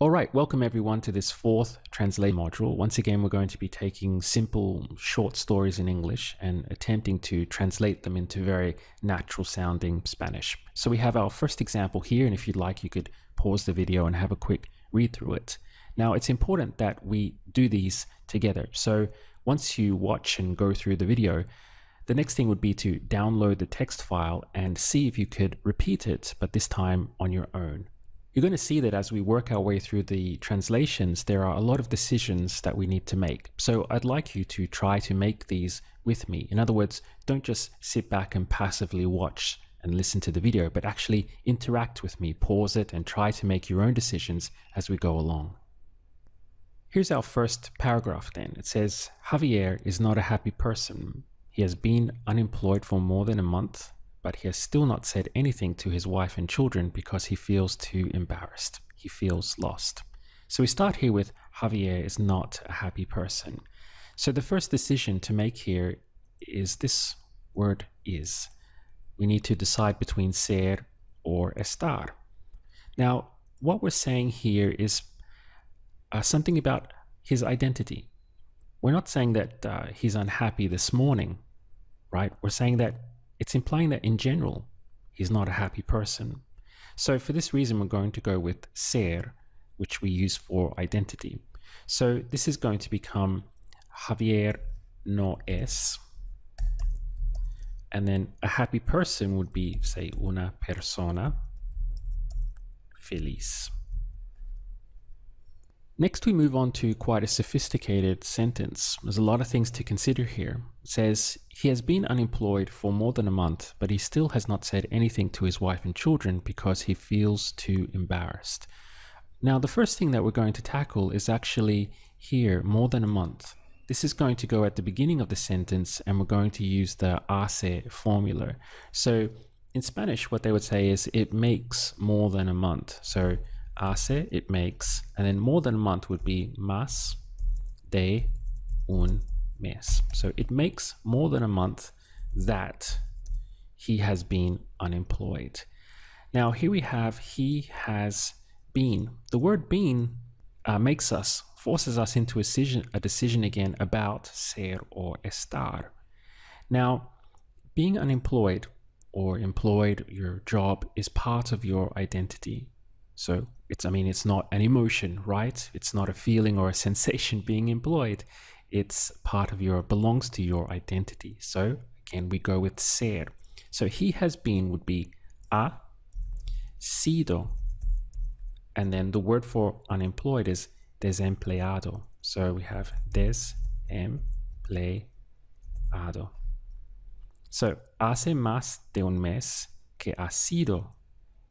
All right, welcome everyone to this fourth translate module. Once again, we're going to be taking simple short stories in English and attempting to translate them into very natural sounding Spanish. So we have our first example here, and if you'd like, you could pause the video and have a quick read through it. Now, it's important that we do these together. So once you watch and go through the video, the next thing would be to download the text file and see if you could repeat it, but this time on your own. You're going to see that as we work our way through the translations, there are a lot of decisions that we need to make. So I'd like you to try to make these with me. In other words, don't just sit back and passively watch and listen to the video, but actually interact with me, pause it, and try to make your own decisions as we go along. Here's our first paragraph then. It says, Javier is not a happy person. He has been unemployed for more than a month, but he has still not said anything to his wife and children because he feels too embarrassed. He feels lost. So we start here with Javier is not a happy person. So the first decision to make here is this word is. We need to decide between ser or estar. Now, what we're saying here is something about his identity. We're not saying that he's unhappy this morning, right? We're saying that it's implying that in general, he's not a happy person. So for this reason, we're going to go with ser, which we use for identity. So this is going to become Javier no es. And then a happy person would be, say, una persona feliz. Next, we move on to quite a sophisticated sentence. There's a lot of things to consider here. It says, he has been unemployed for more than a month, but he still has not said anything to his wife and children because he feels too embarrassed. Now, the first thing that we're going to tackle is actually here, more than a month. This is going to go at the beginning of the sentence, and we're going to use the hace formula. So in Spanish, what they would say is it makes more than a month. So hace, it makes, and then more than a month would be más de un mes. So it makes more than a month that he has been unemployed. Now here we have he has been. The word been forces us into a decision again about ser or estar. Now, being unemployed or employed, your job is part of your identity. So it's not an emotion, right? It's not a feeling or a sensation being employed. It's part of belongs to your identity. So again, we go with ser. So he has been would be ha sido. And then the word for unemployed is desempleado. So we have desempleado. So hace más de un mes que ha sido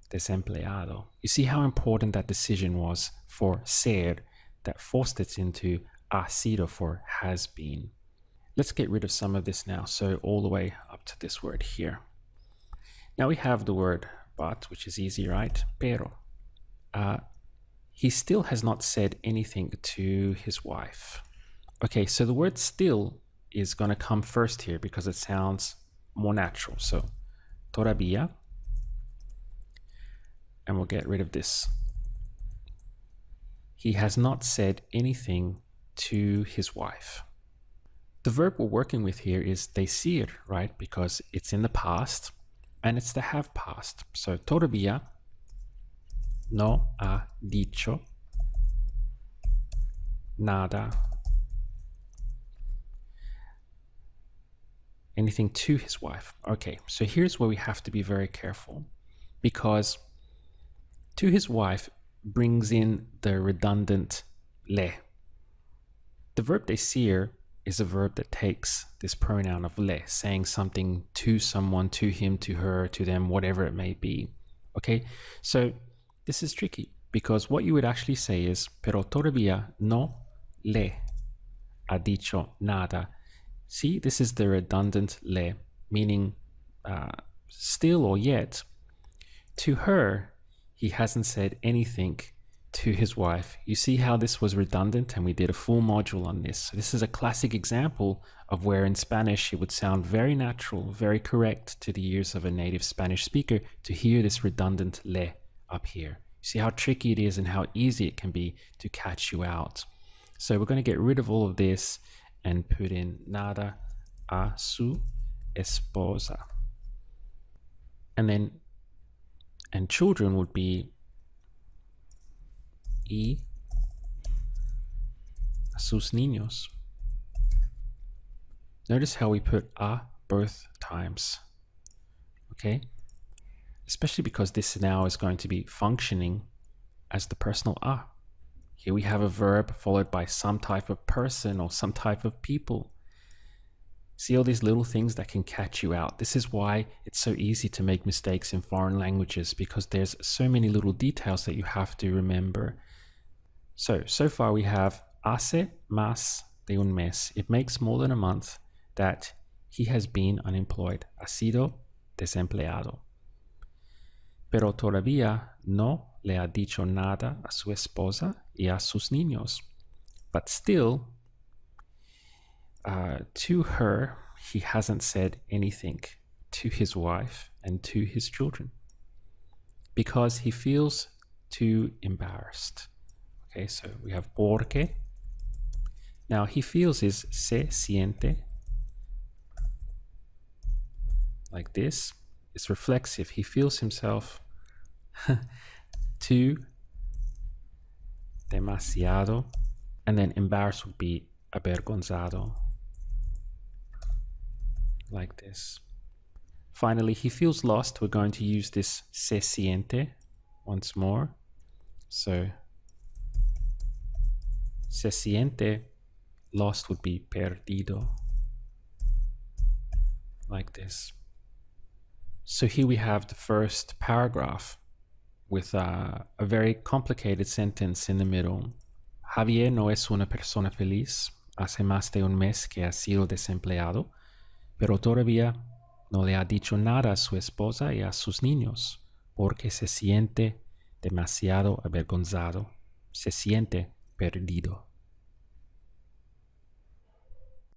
desempleado. You see how important that decision was for ser that forced it into ha sido for has been. Let's get rid of some of this now. So all the way up to this word here. Now we have the word but, which is easy, right? Pero. He still has not said anything to his wife. Okay, so the word still is going to come first here because it sounds more natural. So todavía. And we'll get rid of this. He has not said anything to his wife. The verb we're working with here is decir, right? Because it's in the past and it's the have past. So todavía no ha dicho nada, anything to his wife. Okay, so here's where we have to be very careful because to his wife brings in the redundant le. The verb decir is a verb that takes this pronoun of le, saying something to someone, to him, to her, to them, whatever it may be. Okay, so this is tricky because what you would actually say is, pero todavía no le ha dicho nada. See, this is the redundant le, meaning still or yet. To her, he hasn't said anything to his wife. You see how this was redundant, and we did a full module on this. So this is a classic example of where in Spanish it would sound very natural, very correct to the ears of a native Spanish speaker to hear this redundant le up here. See how tricky it is and how easy it can be to catch you out. So we're going to get rid of all of this and put in nada a su esposa. And children would be y a sus niños. Notice how we put a both times, okay? Especially because this now is going to be functioning as the personal a. Here we have a verb followed by some type of person or some type of people. See all these little things that can catch you out. This is why it's so easy to make mistakes in foreign languages, because there's so many little details that you have to remember. So far we have hace más de un mes. It makes more than a month that he has been unemployed. Ha sido desempleado. Pero todavía no le ha dicho nada a su esposa y a sus niños. But still, to her, he hasn't said anything to his wife and to his children because he feels too embarrassed. Okay, so we have porque. Now he feels is se siente, like this. It's reflexive. He feels himself too demasiado, and then embarrassed would be avergonzado, like this. Finally, he feels lost. We're going to use this se siente once more. So se siente lost would be perdido, like this. So here we have the first paragraph with a very complicated sentence in the middle. Javier no es una persona feliz. Hace más de un mes que ha sido desempleado, pero todavía no le ha dicho nada a su esposa y a sus niños, porque se siente demasiado avergonzado. Se siente perdido.